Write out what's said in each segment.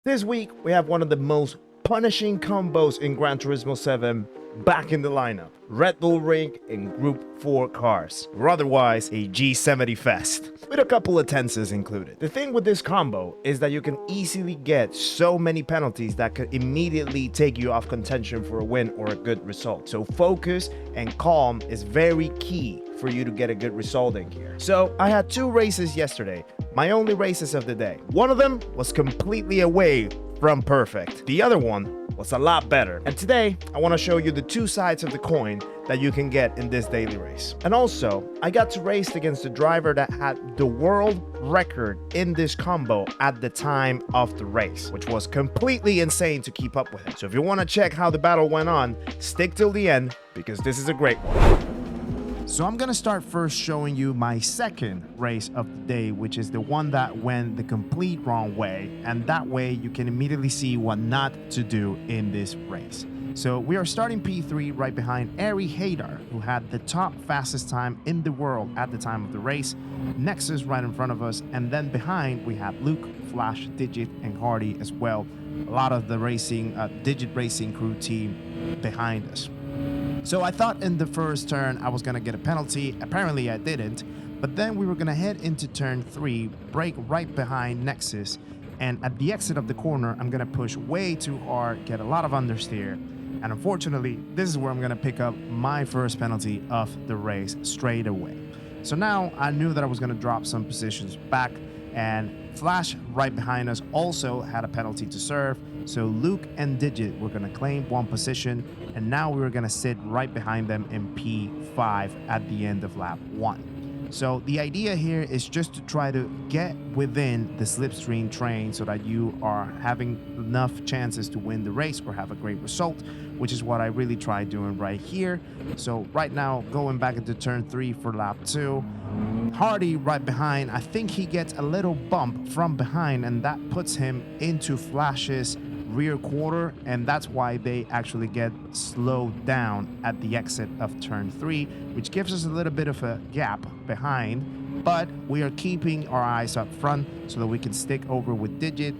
This week, we have one of the most punishing combos in Gran Turismo 7 back in the lineup. Red Bull Ring in Group 4 cars, or otherwise a G70 fest, with a couple of tenses included. The thing with this combo is that you can easily get so many penalties that could immediately take you off contention for a win or a good result. So focus and calm is very key for you to get a good result in here. So I had 2 races yesterday, my only races of the day. One of them was completely away from perfect. The other one was a lot better. And today, I want to show you the 2 sides of the coin that you can get in this daily race. And also, I got to race against the driver that had the world record in this combo at the time of the race, which was completely insane to keep up with it. So if you want to check how the battle went on, stick till the end because this is a great one. So I'm gonna start first showing you my second race of the day, which is the one that went the complete wrong way, and that way you can immediately see what not to do in this race. So we are starting P3 right behind Ari Haydar, who had the top fastest time in the world at the time of the race. Nexus right in front of us, and then behind we have Luke, Flash, Digit, and Hardy as well. A lot of the racing, Digit Racing crew team behind us. So I thought in the first turn I was going to get a penalty. Apparently I didn't. But then we were going to head into turn 3, brake right behind Nexus. And at the exit of the corner, I'm going to push way too hard, get a lot of understeer. And unfortunately, this is where I'm going to pick up my first penalty of the race straight away. So now I knew that I was going to drop some positions back. And Flash right behind us also had a penalty to serve. So Luke and Digit were going to claim 1 position, and now we were going to sit right behind them in P5 at the end of lap 1. So the idea here is just to try to get within the slipstream train so that you are having enough chances to win the race or have a great result, which is what I really tried doing right here. So right now, going back into turn 3 for lap 2, Hardy right behind, I think he gets a little bump from behind, and that puts him into Flash's rear quarter, and that's why they actually get slowed down at the exit of turn 3, which gives us a little bit of a gap behind, but we are keeping our eyes up front so that we can stick over with Digit.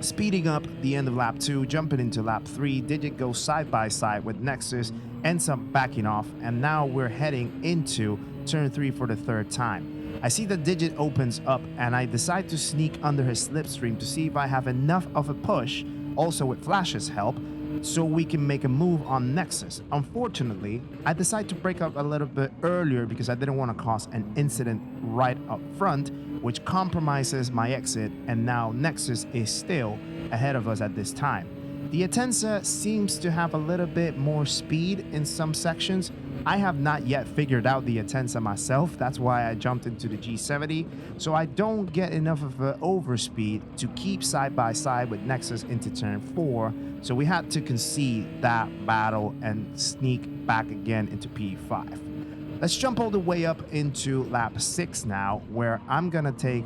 Speeding up the end of lap 2, jumping into lap 3, Digit goes side by side with Nexus, ends up backing off, and now we're heading into turn 3 for the 3rd time. I see that Digit opens up, and I decide to sneak under his slipstream to see if I have enough of a push, also with Flash's help, so we can make a move on Nexus. Unfortunately, I decide to break up a little bit earlier because I didn't want to cause an incident right up front, which compromises my exit, and now Nexus is still ahead of us at this time. The Atenza seems to have a little bit more speed in some sections. I have not yet figured out the Atenza myself, that's why I jumped into the G70, so I don't get enough of an overspeed to keep side by side with Nexus into turn 4, so we had to concede that battle and sneak back again into P5. Let's jump all the way up into lap 6 now, where I'm gonna take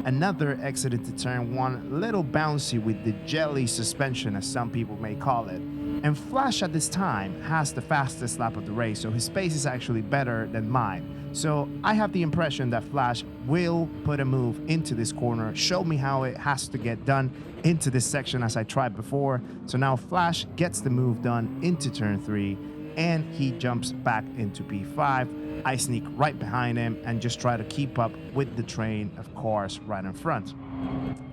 another exit into turn 1, a little bouncy with the jelly suspension as some people may call it. And Flash at this time has the fastest lap of the race, so his pace is actually better than mine. So I have the impression that Flash will put a move into this corner, show me how it has to get done into this section as I tried before. So now Flash gets the move done into turn 3, and he jumps back into P5. I sneak right behind him and just try to keep up with the train of cars right in front.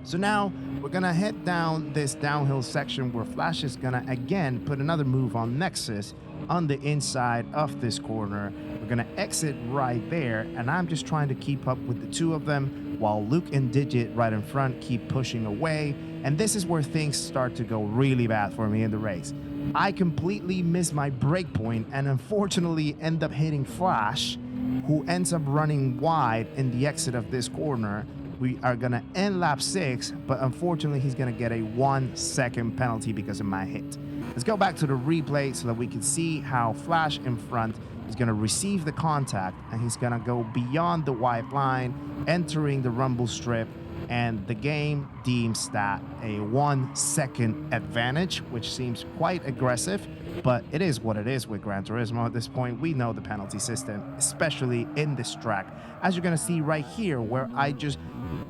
So now we're gonna head down this downhill section where Flash is gonna again put another move on Nexus on the inside of this corner. We're gonna exit right there, and I'm just trying to keep up with the 2 of them while Luke and Digit right in front keep pushing away. And this is where things start to go really bad for me in the race. I completely miss my break point and unfortunately end up hitting Flash, who ends up running wide in the exit of this corner. We are gonna end lap 6, but unfortunately he's gonna get a 1-second penalty because of my hit. Let's go back to the replay so that we can see how Flash in front is gonna receive the contact, and he's gonna go beyond the white line, entering the rumble strip, and the game deems that a 1-second advantage, which seems quite aggressive, but it is what it is with Gran Turismo at this point. We know the penalty system, especially in this track, as you're gonna see right here, where I just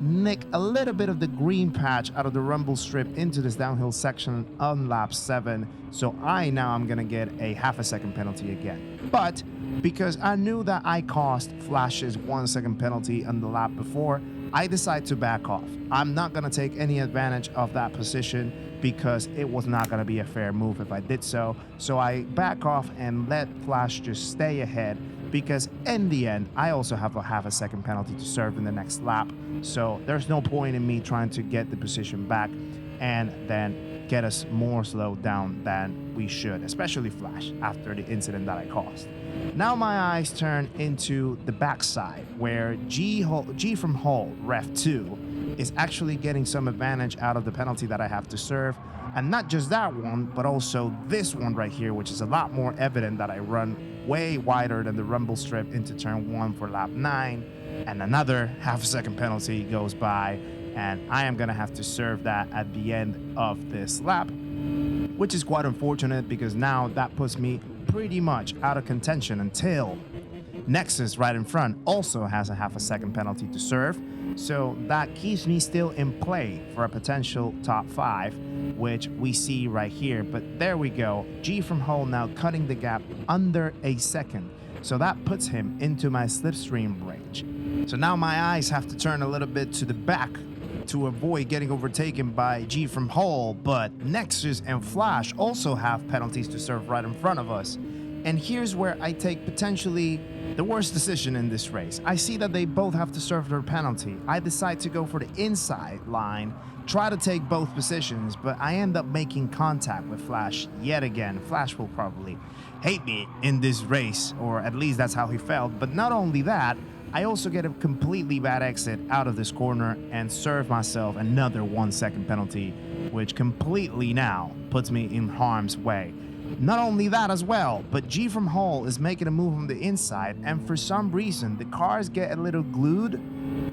nick a little bit of the green patch out of the rumble strip into this downhill section on lap 7. So I'm gonna get a half a second penalty again. But because I knew that I caused Flash's 1 second penalty on the lap before, I decided to back off. I'm not gonna take any advantage of that position because it was not gonna be a fair move if I did so. So I back off and let Flash just stay ahead, because in the end, I also have a half a second penalty to serve in the next lap. So there's no point in me trying to get the position back and then get us more slowed down than we should, especially Flash, after the incident that I caused. Now my eyes turn into the backside, where G from Hull, Ref 2, is actually getting some advantage out of the penalty that I have to serve. And not just that one, but also this one right here, which is a lot more evident that I run way wider than the rumble strip into turn 1 for lap 9. And another half a second penalty goes by, and I am gonna have to serve that at the end of this lap, which is quite unfortunate because now that puts me pretty much out of contention until Nexus right in front also has a half a second penalty to serve. So that keeps me still in play for a potential top 5, which we see right here. But there we go. G from Hull now cutting the gap under a second. So that puts him into my slipstream range. So now my eyes have to turn a little bit to the back to avoid getting overtaken by G from Hull, but Nexus and Flash also have penalties to serve right in front of us. And here's where I take potentially the worst decision in this race. I see that they both have to serve their penalty. I decide to go for the inside line, try to take both positions, but I end up making contact with Flash yet again. Flash will probably hate me in this race, or at least that's how he felt. But not only that, I also get a completely bad exit out of this corner and serve myself another 1 second penalty, which completely now puts me in harm's way. Not only that as well, but G from Hull is making a move on the inside, and for some reason the cars get a little glued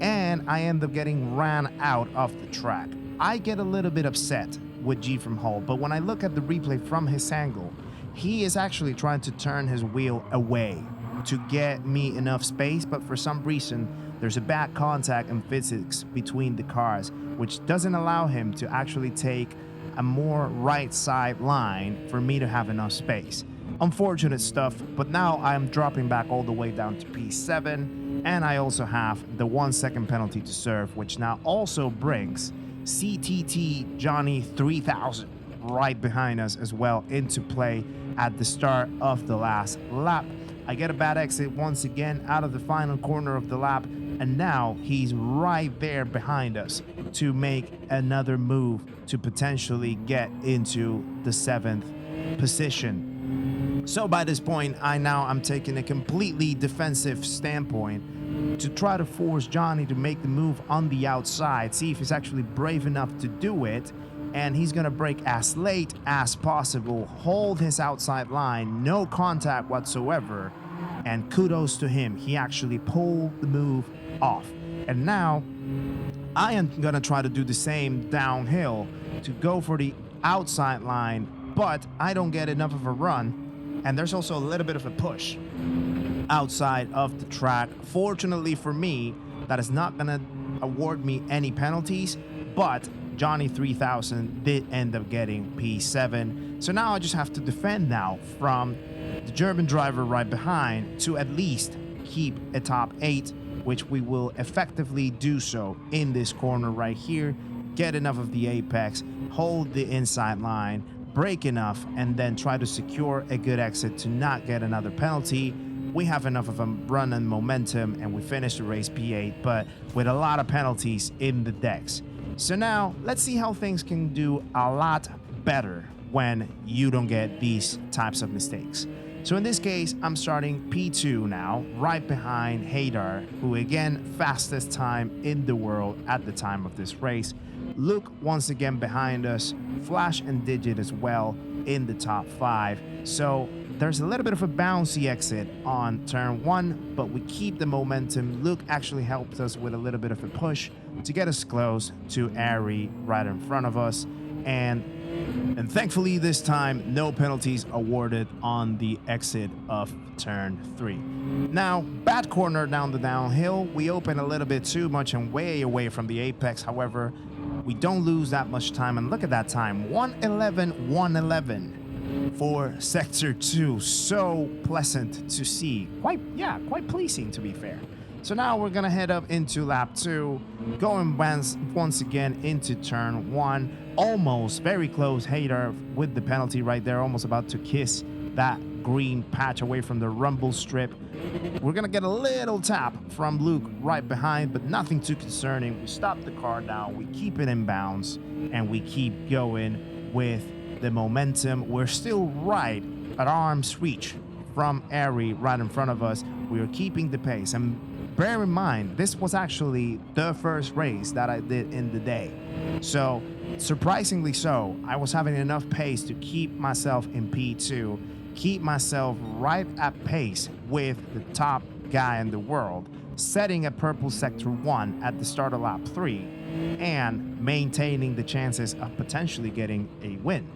and I end up getting ran out of the track. I get a little bit upset with G from Hull, but when I look at the replay from his angle, he is actually trying to turn his wheel away to get me enough space, but for some reason there's a bad contact and physics between the cars, which doesn't allow him to actually take a more right side line for me to have enough space. Unfortunate stuff, but now I'm dropping back all the way down to P7, and I also have the 1 second penalty to serve, which now also brings CTT Johnny 3000 right behind us as well into play at the start of the last lap. I get a bad exit once again out of the final corner of the lap, and now he's right there behind us to make another move to potentially get into the 7th position. So by this point, I'm taking a completely defensive standpoint to try to force Johnny to make the move on the outside, see if he's actually brave enough to do it, and he's gonna brake as late as possible, hold his outside line, no contact whatsoever, and kudos to him, he actually pulled the move off. And now I am gonna try to do the same downhill to go for the outside line, but I don't get enough of a run, and there's also a little bit of a push outside of the track. Fortunately for me, that is not gonna award me any penalties, but Johnny 3000 did end up getting P7. So now I just have to defend now from the German driver right behind to at least keep a top 8, which we will effectively do so in this corner right here. Get enough of the apex, hold the inside line, brake enough, and then try to secure a good exit to not get another penalty. We have enough of a run and momentum, and we finish the race P8, but with a lot of penalties in the decks. So now let's see how things can do a lot better when you don't get these types of mistakes. So in this case, I'm starting P2 now, right behind Haydar, who again, fastest time in the world at the time of this race. Luke once again behind us, Flash and Digit as well in the top 5. So there's a little bit of a bouncy exit on turn 1, but we keep the momentum. Luke actually helped us with a little bit of a push to get us close to Ari right in front of us. And thankfully this time, no penalties awarded on the exit of turn 3. Now, bad corner down the downhill. We open a little bit too much and way away from the apex. However, we don't lose that much time. And look at that time, 1:11.111 for sector 2. So pleasant to see. Quite pleasing, to be fair. So now we're gonna head up into lap 2, going once again into turn 1. Almost very close hater with the penalty right there, almost about to kiss that green patch away from the rumble strip. We're gonna get a little tap from Luke right behind, but nothing too concerning. We stop the car down, we keep it in bounds, and we keep going with the momentum. We're still right at arm's reach from Ari right in front of us. We are keeping the pace, and bear in mind, this was actually the first race that I did in the day. So, surprisingly so, I was having enough pace to keep myself in P2, keep myself right at pace with the top guy in the world, setting a purple sector 1 at the start of lap 3, and maintaining the chances of potentially getting a win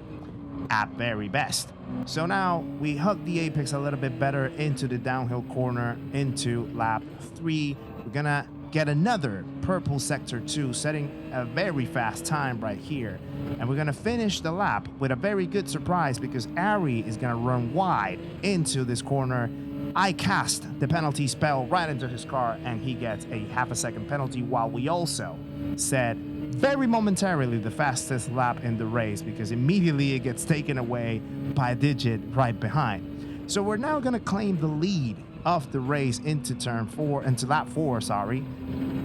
at very best. So now we hug the apex a little bit better into the downhill corner into lap 3. We're gonna get another purple sector 2, setting a very fast time right here. And we're gonna finish the lap with a very good surprise because Ari is gonna run wide into this corner. I cast the penalty spell right into his car and he gets a half a second penalty, while we also set very momentarily the fastest lap in the race because immediately it gets taken away by a digit right behind. So we're now going to claim the lead of the race into lap 4,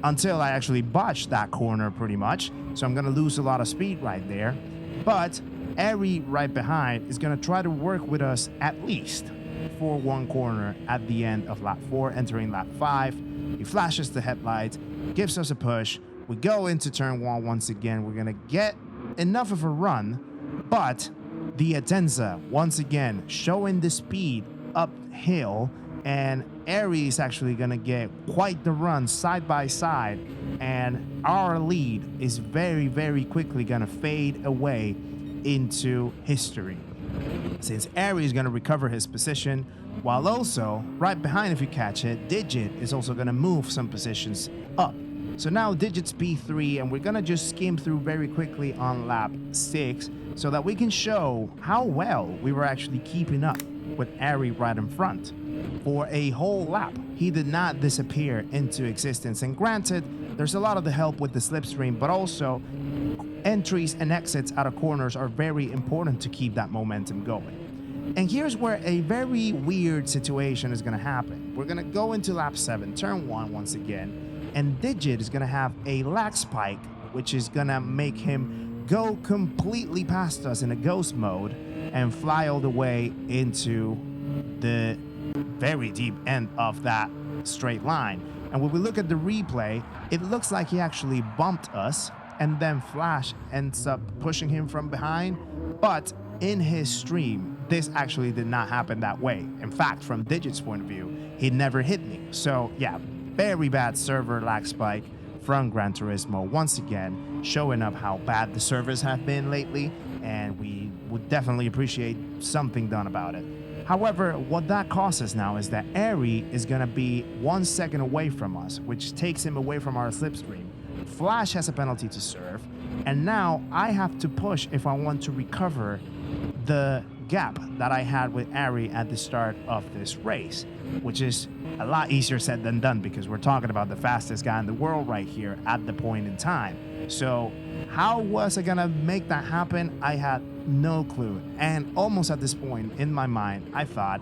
until I actually botched that corner pretty much. So I'm going to lose a lot of speed right there. But Ari right behind is going to try to work with us at least for one corner at the end of lap 4, entering lap 5. He flashes the headlights, gives us a push. We go into turn 1 once again. We're going to get enough of a run, but the Atenza once again showing the speed uphill, and Ari is actually going to get quite the run side by side, and our lead is very, very quickly going to fade away into history, since Ari is going to recover his position, while also right behind, if you catch it, Digit is also going to move some positions up. So now Digit's P3, and we're gonna just skim through very quickly on lap 6 so that we can show how well we were actually keeping up with Ari right in front. For a whole lap, he did not disappear into existence. And granted, there's a lot of the help with the slipstream, but also entries and exits out of corners are very important to keep that momentum going. And here's where a very weird situation is gonna happen. We're gonna go into lap 7, turn 1 once again, and Digit is going to have a lag spike, which is going to make him go completely past us in a ghost mode and fly all the way into the very deep end of that straight line. And when we look at the replay, it looks like he actually bumped us, and then Flash ends up pushing him from behind. But in his stream, this actually did not happen that way. In fact, from Digit's point of view, he never hit me. So yeah, very bad server lag spike from Gran Turismo, once again showing up how bad the servers have been lately, and we would definitely appreciate something done about it. However, what that causes now is that Ari is going to be 1 second away from us, which takes him away from our slipstream. Flash has a penalty to serve, and now I have to push if I want to recover the gap that I had with Ari at the start of this race, which is a lot easier said than done because we're talking about the fastest guy in the world right here at the point in time. So how was I gonna make that happen? I had no clue. And almost at this point in my mind, I thought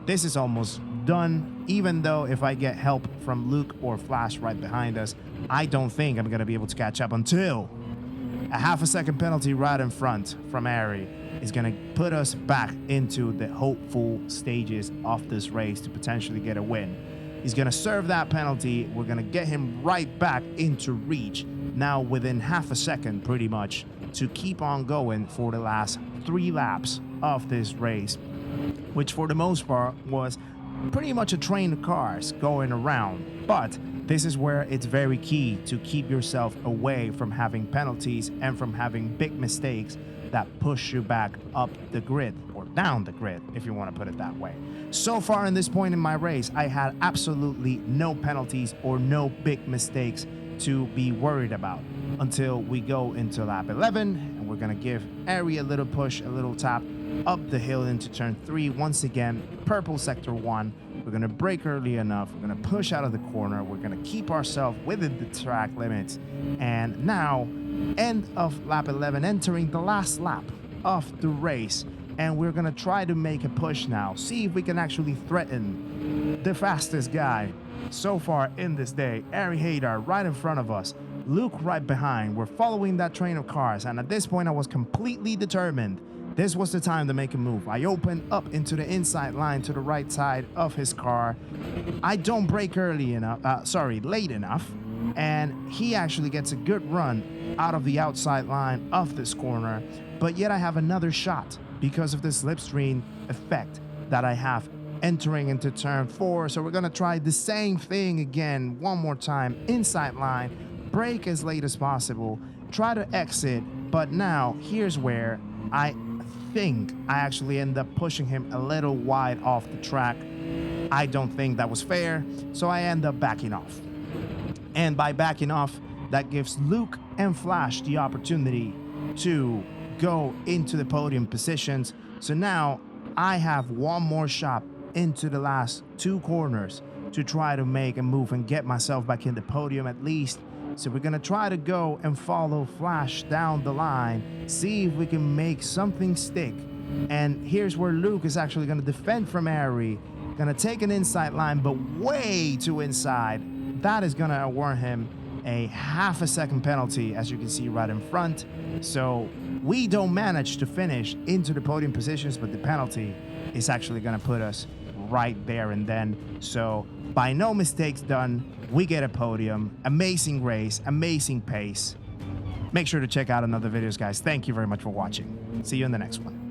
this is almost done, even though if I get help from Luke or Flash right behind us, I don't think I'm gonna be able to catch up until a half a second penalty right in front from Ari is going to put us back into the hopeful stages of this race to potentially get a win. He's going to serve that penalty. We're going to get him right back into reach now within half a second pretty much to keep on going for the last 3 laps of this race. which for the most part was pretty much a train of cars going around. But this is where it's very key to keep yourself away from having penalties and from having big mistakes that push you back up the grid, or down the grid, if you want to put it that way. So far in this point in my race, I had absolutely no penalties or no big mistakes to be worried about until we go into lap 11, and we're going to give Ari a little push, a little tap up the hill into turn 3. Once again, purple sector 1. We're going to brake early enough. We're going to push out of the corner. We're going to keep ourselves within the track limits. And now, end of lap 11, entering the last lap of the race. And we're going to try to make a push now. See if we can actually threaten the fastest guy so far in this day. Ari Haydar right in front of us. Luke right behind. We're following that train of cars. And at this point, I was completely determined. This was the time to make a move. I open up into the inside line to the right side of his car. I don't brake late enough. And he actually gets a good run out of the outside line of this corner. But yet I have another shot because of the slipstream effect that I have entering into turn 4. So we're going to try the same thing again one more time. Inside line, brake as late as possible, try to exit. But now here's where I think I actually end up pushing him a little wide off the track. I don't think that was fair, so I end up backing off. And by backing off, that gives Luke and Flash the opportunity to go into the podium positions. So now I have one more shot into the last 2 corners to try to make a move and get myself back in the podium at least. So we're gonna try to go and follow Flash down the line, see if we can make something stick. And here's where Luke is actually gonna defend from Ari, gonna take an inside line, but way too inside. That is gonna award him a half a second penalty, as you can see right in front. So we don't manage to finish into the podium positions, but the penalty is actually gonna put us right there and then. So by no mistakes done, we get a podium. Amazing race, amazing pace. Make sure to check out another videos, guys. Thank you very much for watching. See you in the next one.